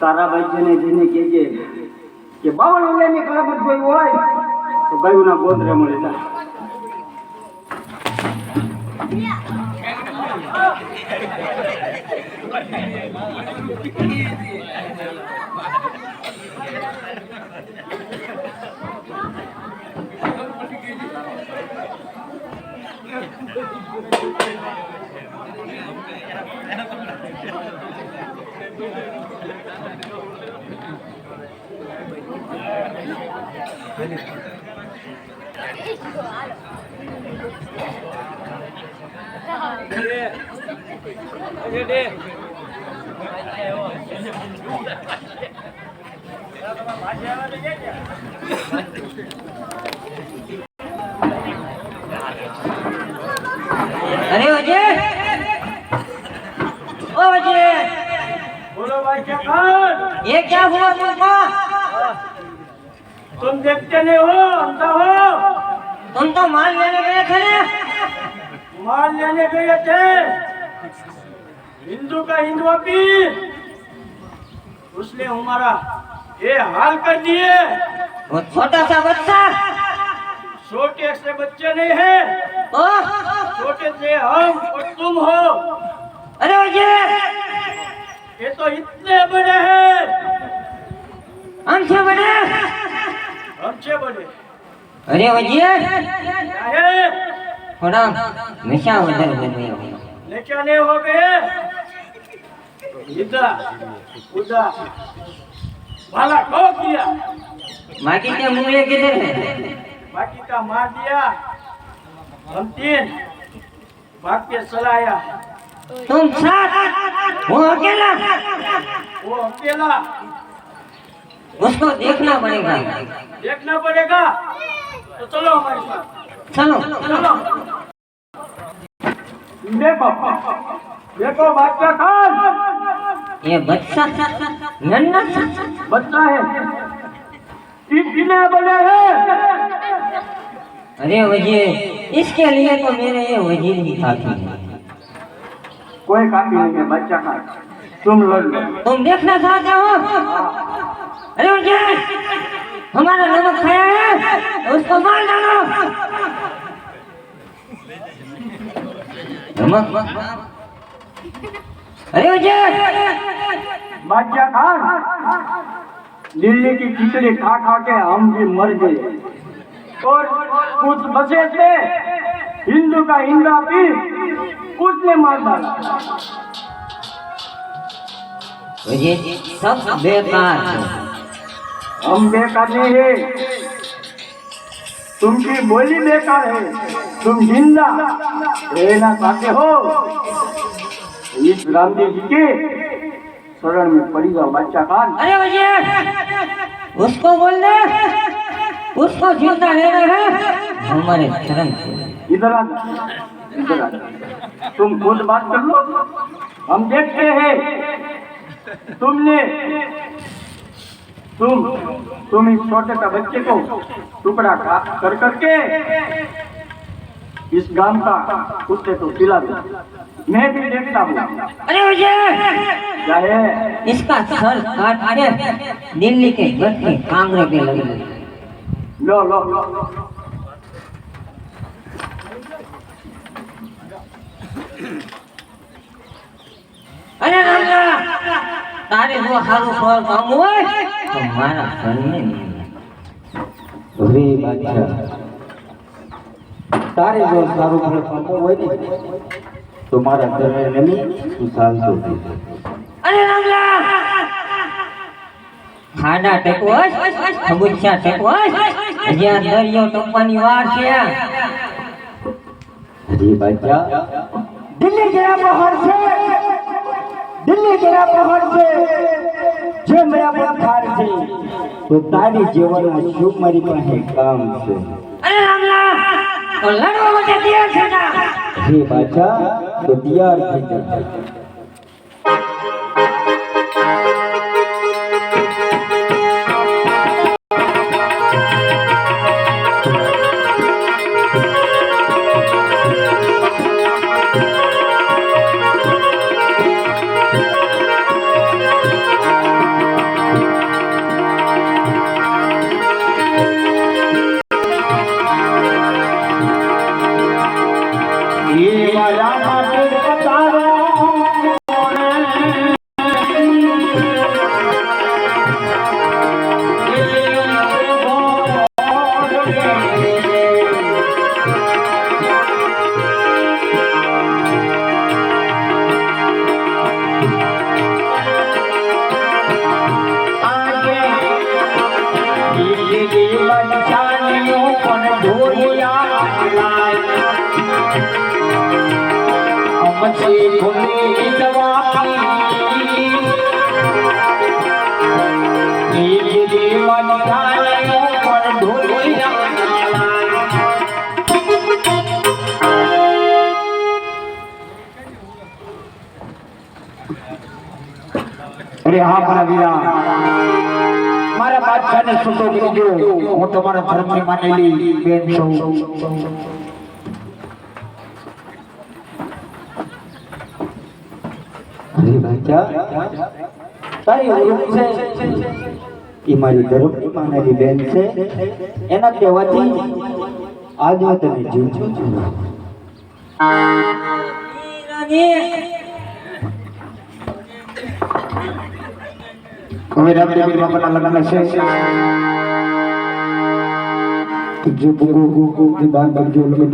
તારા ભાઈ જેને કહેજે કે 52 ની કલામત જોઈ હોય તો ભાઈઓના ગોદરે મળે તા अरे अजय, ओ अजय, बोलो भाई क्या खान? ये क्या हुआ तुमको? तुम देखते नहीं हो, अंधा हो? तुम तो माल लेने गए थे ना? माल लेने गए थे हिंदू का हिंदुआ पीर, उसने हमारा ये हाल कर दिए। वो छोटा सा बच्चा, छोटे से बच्चे नहीं है, छोटे से हम और तुम हो। अरे अजय, ये तो इतने बड़े हैं, हमसे बड़े, हमसे बड़े। अरे अजय, क्या है? थोड़ा नशा उधर हो गया, नशा नहीं हो गए, इधर उधर भाला ठोक दिया, बाकी के मुँह किधर है? बाकी का मार दिया, हम 3 भाग के चलाया। तुम 7, वो अकेला, वो अकेला, उसको देखना पड़ेगा। देखना पड़ेगा तो चलो हमारे साथ, चलो चलो। देखो देखो बादशाह खान, ये बच्चा नन्हा सा बच्चा है, किसने बने हैं? अरे वजीर, इसके लिए तो मेरे ये वजीर ही काफी है। कोई काफी नहीं है बच्चा का, तुम लड़ लो। तुम देखना चाहते हो? अरे वजीर, हमारा नमक खाया है, उसको मार डालो। नमक? अरे वजीर, बादशाह खान, दिल्ली की खिचड़ी खा खा के हम भी मर गए और कुछ बचे थे हिंदू का हिंदा पी उसने मार डाला। वजीर, सब बेकार है। हम बेकार नहीं है, तुमकी बोली बेकार है। तुम जिंदा रहना चाहते हो इस रामदेव जी के शरण में पड़ी जाओ बादशाह खान। अरे वजीर, उसको बोल दे, उसको जिंदा लेना है हमारे शरण से। इधर आ जा, इधर आ जा। तुम खुद बात कर लो, हम देखते हैं। तुम इस छोटे सा बच्चे को टुकड़ा कर करके इस गांव का कुत्ते को खिला दो, मैं भी देखता हूँ। अरे वजीर, क्या है? इसका सर काट के दिल्ली के गढ़ के कांगड़े पे लगे। लो लो लो। अरे राजा, तारे जो हारू फल काम हुए तो मारा घर में नहीं। અરે બાદશાહ, તારે જો સારું ફળ પામવું હોય ને તો મારા ઘરે નમી તું ચાલતો થઈ. અરે રામલા, ખાડા ટેકો ખબુચ્યા ટેકો જ્યાં દરિયો ટપવાની વાર છે। અરે બાદશાહ, दिल्ली गया पहाड़ से, दिल्ली गया पहाड़ से, जो मेरा पठार से તો તારી જીવનમાં શું મારી પાસે કામ છે? અરે રામલા, તો લડવા માટે તૈયાર છે ના? અરે બાદશાહ, તો તૈયાર થઈ જા. अरे हाँ मारा वीरा, मारा बादशाह ने सुतो कीधो, हूँ तमारा धर्म में मानेली बेन छूं। અરે બાદશાહ, તારી ઓળખ છે એ મારી ધર્મની માનેલી બેન છે, એના કહેવાથી આજ હું તને જીવું છું. હવે રામદેવી બાપાના લગ્ન છે, જે ભોગો કે બાર બાજુ લગ્ન